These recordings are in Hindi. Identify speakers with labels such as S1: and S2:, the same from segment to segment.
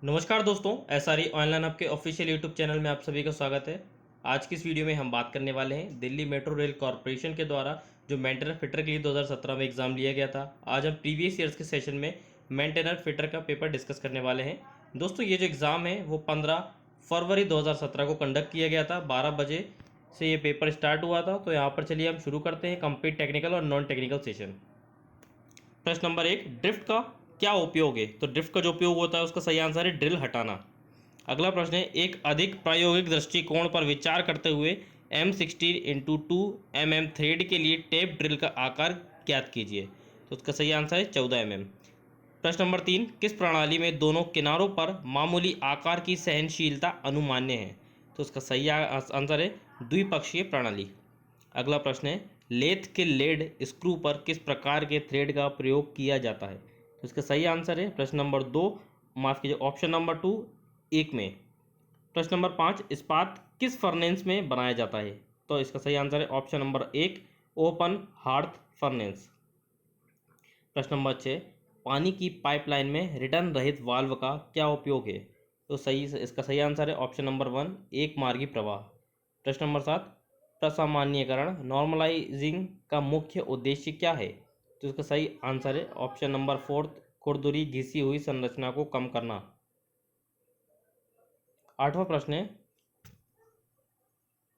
S1: नमस्कार दोस्तों, एसआरई ऑनलाइन आपके ऑफिशियल यूट्यूब चैनल में आप सभी का स्वागत है। आज की इस वीडियो में हम बात करने वाले हैं दिल्ली मेट्रो रेल कॉरपोरेशन के द्वारा जो मेंटेनर फिटर के लिए 2017 में एग्जाम लिया गया था। आज हम प्रीवियस ईयर्स के सेशन में मेंटेनर फिटर का पेपर डिस्कस करने वाले हैं। दोस्तों, ये जो एग्ज़ाम है वो 15 फरवरी 2017 को कंडक्ट किया गया था। 12 बजे से ये पेपर स्टार्ट हुआ था। तो यहाँ पर चलिए हम शुरू करते हैं कंप्लीट टेक्निकल और नॉन टेक्निकल सेशन। प्रश्न नंबर 1, ड्रिफ्ट का क्या उपयोग है? तो ड्रिफ्ट का जो उपयोग होता है उसका सही आंसर है ड्रिल हटाना। अगला प्रश्न है, एक अधिक प्रायोगिक दृष्टिकोण पर विचार करते हुए M16 इंटू 2 mm थ्रेड के लिए टेप ड्रिल का आकार ज्ञात कीजिए। तो उसका सही आंसर है 14 mm। प्रश्न नंबर 3, किस प्रणाली में दोनों किनारों पर मामूली आकार की सहनशीलता अनुमान्य है? तो उसका सही आंसर है द्विपक्षीय प्रणाली। अगला प्रश्न है, लेथ के लेड स्क्रू पर किस प्रकार के थ्रेड का प्रयोग किया जाता है? तो इसका सही आंसर है प्रश्न नंबर 2, माफ कीजिए, ऑप्शन नंबर 2 1 में। प्रश्न नंबर 5, इस्पात किस फर्नेस में बनाया जाता है? तो इसका सही आंसर है option number 1, open hearth furnace. प्रश्न नंबर 6, पानी की पाइपलाइन में रिटर्न रहित वाल्व का क्या उपयोग है? तो इसका सही आंसर है ऑप्शन नंबर 1, एक मार्गी प्रवाह। प्रश्न नंबर 7, प्रसामान्यीकरण नॉर्मलाइजिंग का मुख्य उद्देश्य क्या है? तो इसका सही आंसर है ऑप्शन नंबर 4, खुरदुरी घिसी हुई संरचना को कम करना। 8वां प्रश्न है,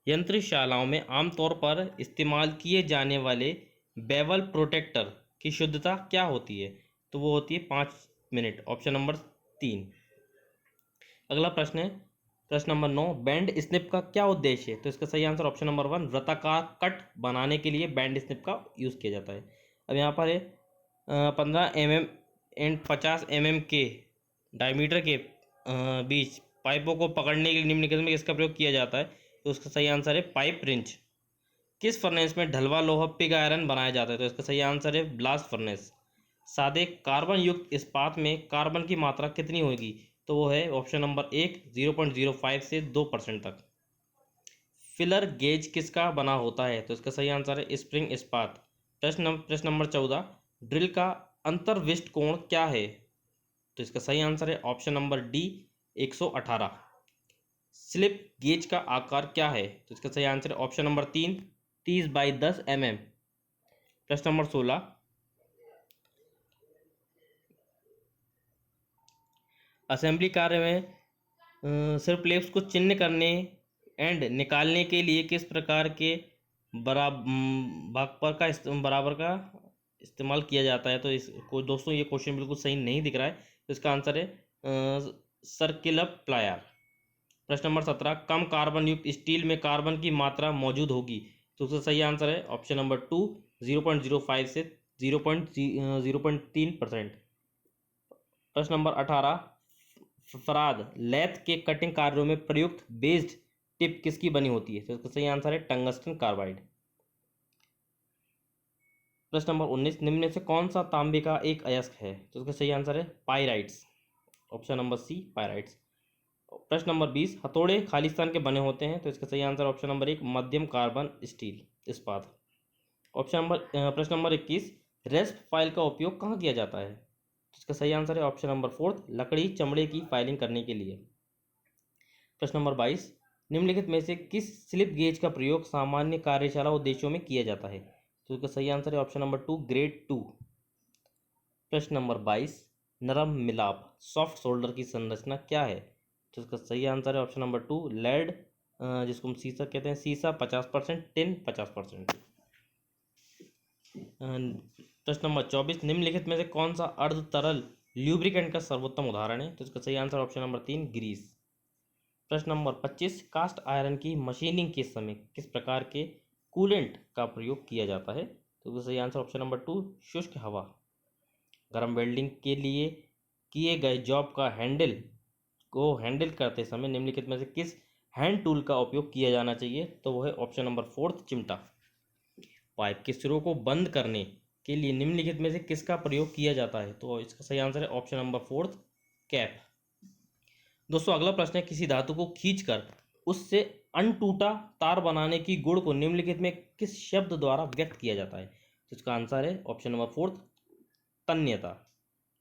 S1: यंत्रशालाओं में आमतौर पर इस्तेमाल किए जाने वाले बेवल प्रोटेक्टर की शुद्धता क्या होती है? तो वो होती है 5 मिनट, ऑप्शन नंबर 3। अगला प्रश्न है, प्रश्न नंबर 9, बैंड स्निप का क्या उद्देश्य है? तो इसका सही आंसर ऑप्शन नंबर 1, वृत्ताकार कट बनाने के लिए बैंड स्निप का यूज़ किया जाता है। अब यहाँ पर है 15 mm एंड 50 mm के डायमीटर के बीच पाइपों को पकड़ने के लिए निम्नलिखित में किसका प्रयोग किया जाता है? तो उसका सही आंसर है पाइप रिंच। किस फर्नेस में ढलवा लोहा पिग आयरन बनाया जाता है? तो इसका सही आंसर है ब्लास्ट फर्नेस। सादे कार्बन युक्त इस्पात में कार्बन की मात्रा कितनी होगी? तो वो है ऑप्शन नंबर 1, 0.05 से 2% तक। फिलर गेज किसका बना होता है? तो इसका सही आंसर है स्प्रिंग इस्पात। प्रश्न नंबर 14, ड्रिल का अंतर्विष्ट कोण क्या है? तो इसका सही आंसर है option number D, 118। Slip gauge का आकार क्या है? तो इसका सही आंसर है ऑप्शन नंबर 3, 30/10 mm। प्रश्न नंबर 16, असेंबली कार्य में सिर्फ लेफ्स को चिह्न करने एंड निकालने के लिए किस प्रकार के बराबर का इस्तेमाल किया जाता है? तो इसको दोस्तों ये क्वेश्चन बिल्कुल सही नहीं दिख रहा है। तो इसका आंसर है सर्किलर प्लायर। प्रश्न नंबर 17, कम कार्बन युक्त स्टील में कार्बन की मात्रा मौजूद होगी। तो उसका सही आंसर है ऑप्शन नंबर 2, 0.05 से 0.3%। प्रश्न नंबर 18, फराद लेथ के कटिंग कार्यों में प्रयुक्त बेस्ड टिप किसकी बनी होती है? तो इसका सही आंसर है टंगस्टन कार्बाइड। प्रश्न नंबर 19, निम्न में से कौन सा तांबे का एक अयस्क है? तो इसका सही आंसर है pyrites, option number C, pyrites. प्रश्न नंबर 20, हथौड़े खालिस्तान के बने होते हैं। तो इसका सही आंसर ऑप्शन नंबर 1, मध्यम कार्बन स्टील इस्पात। प्रश्न नंबर 21, रेस्प फाइल का उपयोग कहाँ किया जाता है? तो इसका सही आंसर है ऑप्शन नंबर 4, लकड़ी चमड़े की फाइलिंग करने के लिए। प्रश्न नंबर 22, निम्नलिखित में से किस स्लिप गेज का प्रयोग सामान्य कार्यशाला उद्देश्यों में किया जाता है? तो इसका सही आंसर है ऑप्शन नंबर 2, ग्रेड 2। प्रश्न नंबर 22, नरम मिलाप सॉफ्ट सोल्डर की संरचना क्या है? तो इसका सही आंसर है ऑप्शन नंबर 2, लेड, जिसको हम सीसा कहते हैं, सीसा 50%, टिन 50%। प्रश्न नंबर 24, निम्नलिखित में से कौन सा अर्ध तरल ल्यूब्रिकेंट का सर्वोत्तम उदाहरण है? तो इसका सही आंसर ऑप्शन नंबर 3, ग्रीस। प्रश्न नंबर 25, कास्ट आयरन की मशीनिंग के समय किस प्रकार के कूलेंट का प्रयोग किया जाता है? तो इसका सही आंसर ऑप्शन नंबर 2, शुष्क हवा। गर्म वेल्डिंग के लिए किए गए जॉब का हैंडल करते समय निम्नलिखित में से किस हैंड टूल का उपयोग किया जाना चाहिए? तो वो है ऑप्शन नंबर 4, चिमटा। पाइप के सिरों को बंद करने के लिए निम्नलिखित में से किसका प्रयोग किया जाता है? तो इसका सही आंसर है ऑप्शन नंबर 4, कैप। दोस्तों, अगला प्रश्न है, किसी धातु को खींचकर उससे अनटूटा तार बनाने की गुण को निम्नलिखित में किस शब्द द्वारा व्यक्त किया जाता है? तो इसका आंसर है ऑप्शन नंबर 4, तन्यता।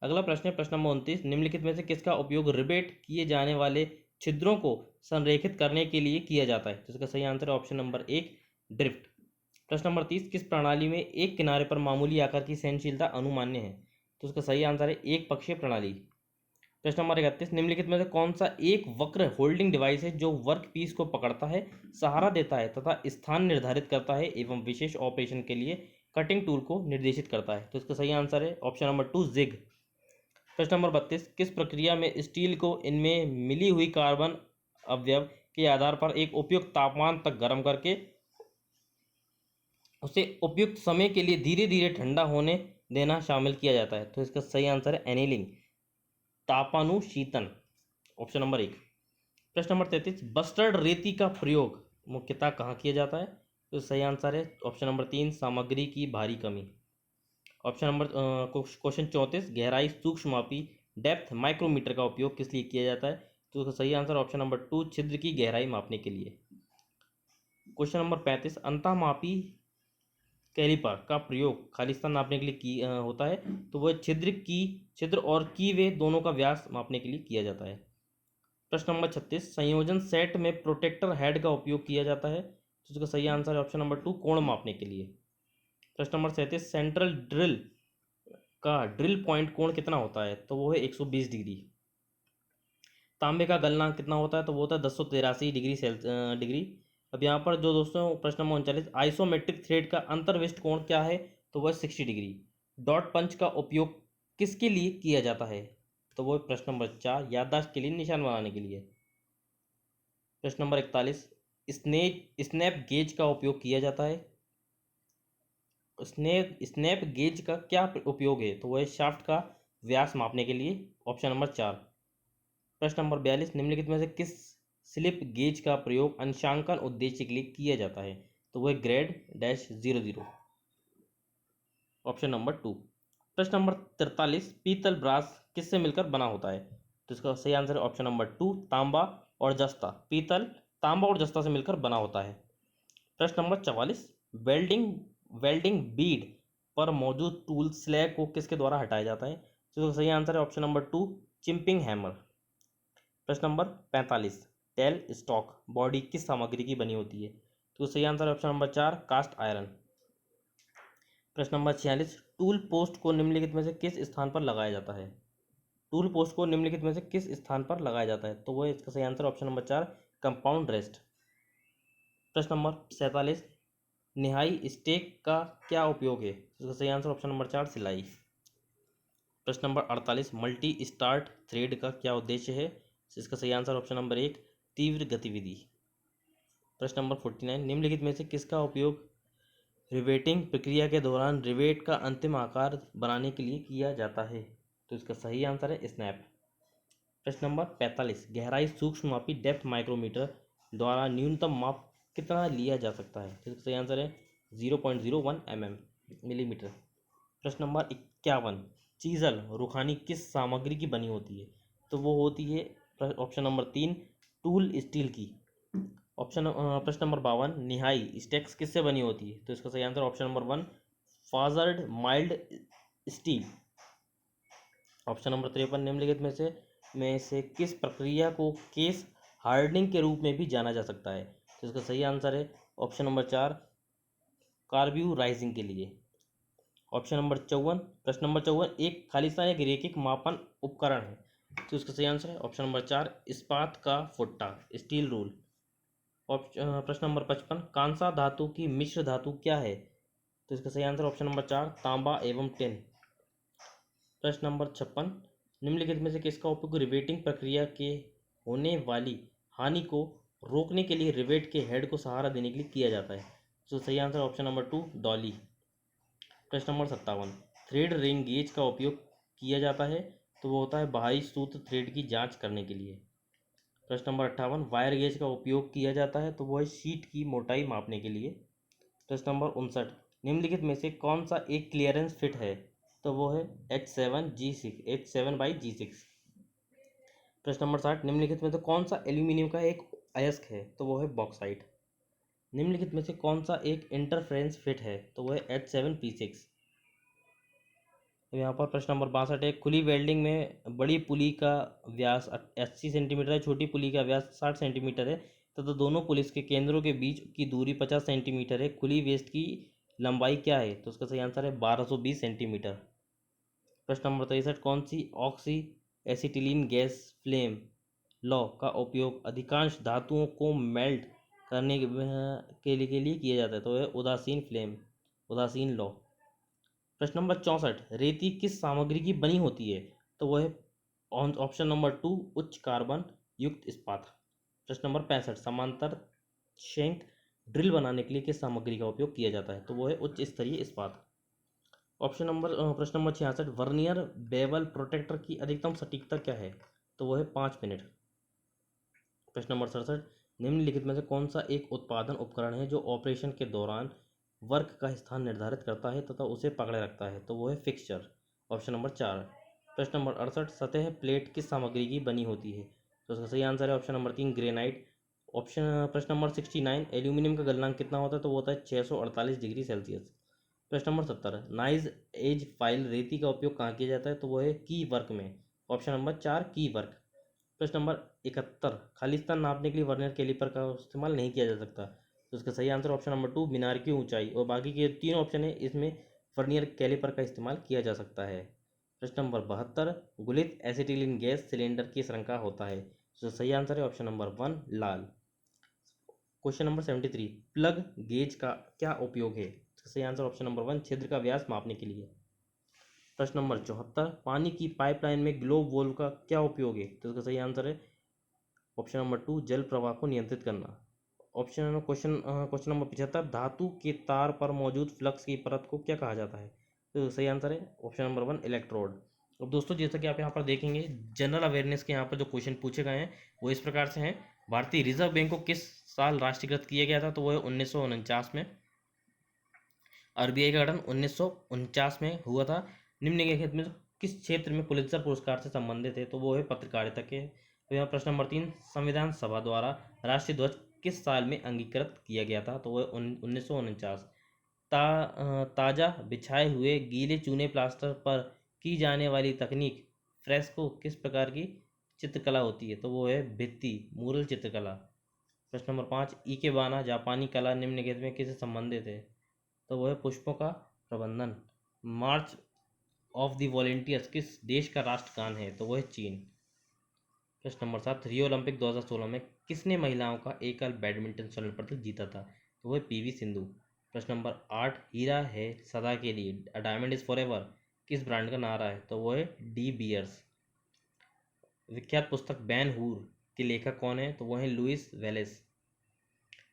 S1: अगला प्रश्न है प्रश्न नंबर 29, निम्नलिखित में से किसका उपयोग रिवेट किए जाने वाले छिद्रों को संरेखित करने के लिए किया जाता है? तो इसका सही आंसर है ऑप्शन नंबर 1, ड्रिफ्ट। प्रश्न नंबर 30, किस प्रणाली में एक किनारे पर मामूली आकार की सहनशीलता अनुमान्य है? तो इसका सही आंसर है एक पक्षीय प्रणाली। प्रश्न नंबर 31, निम्नलिखित में से कौन सा एक वक्र होल्डिंग डिवाइस है जो वर्क पीस को पकड़ता है, सहारा देता है तथा स्थान निर्धारित करता है एवं विशेष ऑपरेशन के लिए कटिंग टूल को निर्देशित करता है? तो इसका सही आंसर है ऑप्शन नंबर 2, जिग। प्रश्न नंबर 32, किस प्रक्रिया में स्टील को इनमें मिली हुई कार्बन अवयव के आधार पर एक उपयुक्त तापमान तक गर्म करके उसे उपयुक्त समय के लिए धीरे धीरे ठंडा होने देना शामिल किया जाता है? तो इसका सही आंसर है एनीलिंग, तापानुशीतन, ऑप्शन नंबर 1। प्रश्न नंबर 33, बस्टर्ड रेती का प्रयोग मुख्यतः कहाँ किया जाता है? तो सही आंसर है ऑप्शन नंबर 3, सामग्री की भारी कमी। ऑप्शन नंबर क्वेश्चन 34, गहराई सूक्ष्ममापी डेप्थ माइक्रोमीटर का उपयोग किस लिए किया जाता है? तो उसका सही आंसर ऑप्शन नंबर 2, छिद्र की गहराई मापने के लिए। क्वेश्चन नंबर 35, अंतःमापी कैलिपर का प्रयोग खालिस्तान नापने के लिए होता है, तो वह छिद्र और कीवे दोनों का व्यास मापने के लिए किया जाता है। प्रश्न नंबर 36, संयोजन सेट में प्रोटेक्टर हेड का उपयोग किया जाता है, तो उसका सही आंसर है ऑप्शन नंबर 2, कोण मापने के लिए। प्रश्न नंबर 37, सेंट्रल ड्रिल का ड्रिल पॉइंट कोण कितना होता है? तो वो है 120 डिग्री। तांबे का गलनांक कितना होता है? तो वो होता है 1083 डिग्री। अब यहाँ पर जो दोस्तों प्रश्न नंबर 39, आइसोमेट्रिक थ्रेड का अंतर्विष्ट कोण क्या है? तो वह 60 डिग्री। डॉट पंच का उपयोग किसके लिए किया जाता है? तो वो प्रश्न नंबर 4, याददाश्त के लिए, निशान बनाने के लिए। प्रश्न नंबर 41, स्नैप गेज का उपयोग किया जाता है। स्नैप गेज का क्या उपयोग है? तो वह शाफ्ट का व्यास मापने के लिए, ऑप्शन नंबर 4। प्रश्न नंबर 42, निम्नलिखित में से किस स्लिप गेज का प्रयोग अंशांकन उद्देश्य के लिए किया जाता है? तो वह ग्रेड डैश 00, ऑप्शन नंबर 2। प्रश्न नंबर 43, पीतल ब्रास किससे मिलकर बना होता है? तो इसका सही आंसर है ऑप्शन नंबर 2, तांबा और जस्ता। पीतल तांबा और जस्ता से मिलकर बना होता है। प्रश्न नंबर 44, वेल्डिंग वेल्डिंग बीड पर मौजूद टूल स्लैग को किसके द्वारा हटाया जाता है? तो सही आंसर है ऑप्शन नंबर 2, चिंपिंग हैमर। प्रश्न नंबर 45, टेल स्टॉक बॉडी किस सामग्री की बनी होती है? तो सही आंसर है ऑप्शन नंबर 4, कास्ट आयरन। प्रश्न नंबर 46, टूल पोस्ट को निम्नलिखित में से किस स्थान पर लगाया जाता है? टूल पोस्ट को निम्नलिखित में से किस स्थान पर लगाया जाता है? तो वो इसका सही answer option number 4, compound rest. प्रश्न नंबर 47, निहाई स्टेक का क्या उपयोग है? इसका सही आंसर ऑप्शन नंबर 4, सिलाई। प्रश्न नंबर 48, मल्टी स्टार्ट थ्रेड का क्या उद्देश्य है? इसका सही आंसर ऑप्शन नंबर 1, तीव्र गतिविधि। प्रश्न नंबर 49, निम्नलिखित में से किसका उपयोग रिवेटिंग प्रक्रिया के दौरान रिवेट का अंतिम आकार बनाने के लिए किया जाता है? तो इसका सही आंसर है स्नैप। प्रश्न नंबर 45, गहराई सूक्ष्ममापी डेप्थ माइक्रोमीटर द्वारा न्यूनतम माप कितना लिया जा सकता है? तो इसका सही आंसर है 0.01 मिलीमीटर। प्रश्न नंबर 51, चीजल रुखानी किस सामग्री की बनी होती है? तो वो होती है ऑप्शन नंबर 3, टूल स्टील की। प्रश्न नंबर 52, निहाई स्टेक्स किससे बनी होती है? तो इसका सही answer option number 1, forged mild steel. Option number 53, निम्नलिखित में से किस प्रक्रिया को केस हार्डनिंग के रूप में भी जाना जा सकता है? तो इसका सही आंसर है ऑप्शन नंबर 4, कार्ब्यूराइजिंग के लिए। ऑप्शन नंबर 54, प्रश्न नंबर 54, एक खालिस्तान एक रैखिक मापन उपकरण है। तो इसका सही आंसर है ऑप्शन नंबर 4, इस्पात का फुट्टा, स्टील रूल। प्रश्न नंबर 55, कांसा धातु की मिश्र धातु क्या है? तो इसका सही आंसर ऑप्शन नंबर 4, तांबा एवं टिन। प्रश्न नंबर 56, निम्नलिखित में से किसका उपयोग रिवेटिंग प्रक्रिया के होने वाली हानि को रोकने के लिए रिवेट के हेड को सहारा देने के लिए किया जाता है? तो सही आंसर ऑप्शन नंबर 2, डॉली। प्रश्न नंबर 57, थ्रेड रिंग गेज का उपयोग किया जाता है, तो वो होता है बाहरी सूत्र थ्रेड की जांच करने के लिए। प्रश्न नंबर 58, वायर गेज का उपयोग किया जाता है, तो वो है शीट की मोटाई मापने के लिए। प्रश्न नंबर 59, निम्नलिखित में से कौन सा एक क्लियरेंस फिट है? तो वो है H7 by G6। प्रश्न नंबर 60, निम्नलिखित में से कौन सा एल्यूमिनियम का एक अयस्क है? तो वो है बॉक्साइट। निम्नलिखित में से कौन सा एक इंटरफ्रेंस फिट है? तो वो है H7P6। तो यहाँ पर प्रश्न नंबर 62 है, खुली वेल्डिंग में बड़ी पुली का व्यास 80 सेंटीमीटर है, छोटी पुली का व्यास 60 सेंटीमीटर है तथा दोनों पुलिस के केंद्रों के बीच की दूरी 50 सेंटीमीटर है। खुली वेस्ट की लंबाई क्या है? तो उसका सही आंसर है 1220 सेंटीमीटर। प्रश्न नंबर 63, कौन सी oxyacetylene gas flame law का उपयोग अधिकांश धातुओं को मेल्ट करने के लिए किया जाता है? तो है उदासीन लॉ। प्रश्न नंबर 64, रेती किस सामग्री की बनी होती है? तो वह है ऑप्शन नंबर 2 उच्च कार्बन युक्त इस्पात। प्रश्न नंबर 65, समांतर शेंक ड्रिल बनाने के लिए किस सामग्री का उपयोग किया जाता है? तो वो है उच्च स्तरीय इस्पात। प्रश्न नंबर 66, वर्नियर बेवल प्रोटेक्टर की अधिकतम सटीकता क्या है? तो वो है 5 मिनट। प्रश्न नंबर 67, निम्नलिखित में से कौन सा एक उत्पादन उपकरण है जो ऑपरेशन के दौरान वर्क का स्थान निर्धारित करता है तथा उसे पकड़े रखता है? तो वो है फिक्सचर, ऑप्शन नंबर 4। प्रश्न नंबर 68, सतह प्लेट किस सामग्री की बनी होती है? तो उसका सही आंसर है ऑप्शन नंबर 3 ग्रेनाइट। प्रश्न नंबर 69, एल्यूमिनियम का गलनांक कितना होता है? तो वो होता है 648 डिग्री सेल्सियस। प्रश्न नंबर 70, नाइज एज फाइल रेती का उपयोग कहाँ किया जाता है? तो वो है की वर्क में, ऑप्शन नंबर 4 की वर्क। प्रश्न नंबर 71, खालिस्तान नापने के लिए वर्नियर कैलिपर का इस्तेमाल नहीं किया जा सकता? तो इसका सही आंसर ऑप्शन नंबर 2 मीनार की ऊंचाई, और बाकी के 3 ऑप्शन है इसमें वर्नियर कैलिपर का इस्तेमाल किया जा सकता है। प्रश्न नंबर 72, गुलित एसिटिलीन गैस सिलेंडर किस रंग का होता है? तो सही आंसर है ऑप्शन नंबर 1 लाल। क्वेश्चन नंबर 73, प्लग गेज का क्या उपयोग है? इसका सही आंसर ऑप्शन नंबर 1 छिद्र का व्यास मापने के लिए। प्रश्न नंबर 74, पानी की पाइपलाइन में ग्लोब वोल्व का क्या उपयोग है? तो इसका सही आंसर है ऑप्शन नंबर 2 जल प्रवाह को नियंत्रित करना। क्वेश्चन नंबर 75, धातु के तार पर मौजूद फ्लक्स की परत को क्या कहा जाता है? तो सही आंसर है ऑप्शन नंबर 1 इलेक्ट्रोड। अब दोस्तों, जैसा कि आप यहाँ पर देखेंगे, जनरल अवेयरनेस के यहाँ पर जो क्वेश्चन पूछे गए हैं वो इस प्रकार से हैं। भारतीय रिजर्व बैंक को किस साल राष्ट्रीयकृत किया गया था? तो वो है 1949 में। आरबीआई का गठन 1949 में हुआ था। निम्नलिखित में किस क्षेत्र में पुलित्जर पुरस्कार से संबंधित है? तो वो है पत्रकारिता के। तो यहाँ प्रश्न नंबर 3, संविधान सभा द्वारा राष्ट्रीय ध्वज किस साल में अंगीकृत किया गया था? तो वो है 1949। ताजा बिछाए हुए गीले चूने प्लास्टर पर की जाने वाली तकनीक फ्रेस्को किस प्रकार की चित्रकला होती है? तो वो है भित्ति मूरल चित्रकला। प्रश्न नंबर 5, के बाना जापानी कला निम्नलिखित में किससे संबंधित है? तो वो है पुष्पों का प्रबंधन। मार्च ऑफ द वॉलेंटियर्स किस देश का राष्ट्रगान है? तो वो है चीन। प्रश्न नंबर 7, रियो ओलंपिक 2016 में किसने महिलाओं का एकल बैडमिंटन स्वर्ण पदक जीता था? तो वो है पीवी सिंधु। प्रश्न नंबर 8, हीरा है सदा के लिए, a diamond is for ever किस ब्रांड का नारा है? तो वो है डी बियर्स। विख्यात पुस्तक बैन हूर के लेखक कौन है? तो वो है लुइस वेलेस।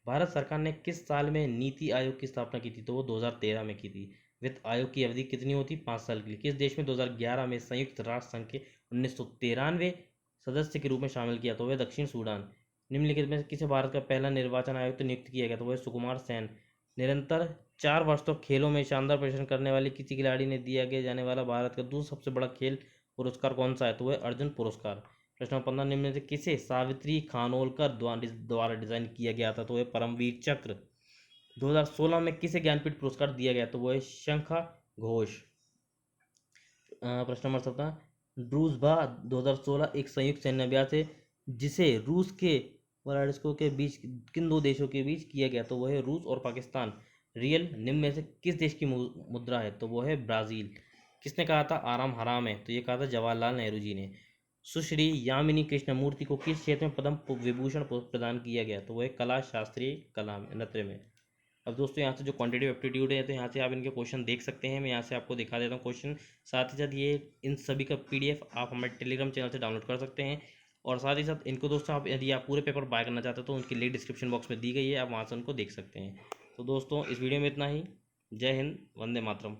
S1: भारत सरकार ने किस साल में नीति आयोग की स्थापना की थी? तो वो 2013 में की थी। वित्त आयोग की अवधि कितनी होती? 5 साल के लिए। किस देश में 2011 में संयुक्त राष्ट्र संघ के 1993 सदस्य के रूप में शामिल किया? तो वह दक्षिण सूडान। निम्नलिखित में किसे भारत का पहला निर्वाचन आयुक्त नियुक्त किया गया? तो वह सुकुमार सेन। निरंतर 4 वर्ष तक खेलों में शानदार प्रदर्शन करने वाले किसी खिलाड़ी ने दिया गया जाने वाला भारत का दूसरा सबसे बड़ा खेल पुरस्कार कौन सा है? तो वह अर्जुन पुरस्कार। प्रश्न 15, निम्न में से किसे सावित्री खानोलकर द्वारा डिजाइन किया गया था? तो वह परमवीर चक्र। 2016 में किसे ज्ञानपीठ पुरस्कार दिया गया? तो वह शंखा घोष। प्रश्न नंबर 17, ड्रूजबा 2016 एक संयुक्त सैन्य अभ्यास है जिसे रूस के वलाडिस्को के बीच किन 2 देशों के बीच किया गया? तो वह है रूस और पाकिस्तान। रियल निम्न में से किस देश की मुद्रा है? तो वो है ब्राज़ील। किसने कहा था आराम हराम है? तो ये कहा था जवाहरलाल नेहरू जी ने। सुश्री यामिनी कृष्णमूर्ति को किस क्षेत्र में पद्म विभूषण प्रदान किया गया? तो वह कला शास्त्रीय कला नृत्य में। अब दोस्तों, यहाँ से जो क्वांटिटिव एप्टीट्यूड है तो यहाँ से आप इनके क्वेश्चन देख सकते हैं। मैं यहाँ से आपको दिखा देता हूँ क्वेश्चन। साथ ही साथ ये इन सभी का पीडीएफ आप हमारे टेलीग्राम चैनल से डाउनलोड कर सकते हैं। और साथ ही साथ इनको दोस्तों, आप यदि आप पूरे पेपर बाय करना चाहते हो तो उनकी लिंक डिस्क्रिप्शन बॉक्स में दी गई है, आप वहाँ से उनको देख सकते हैं। तो दोस्तों, इस वीडियो में इतना ही। जय हिंद, वंदे मातरम।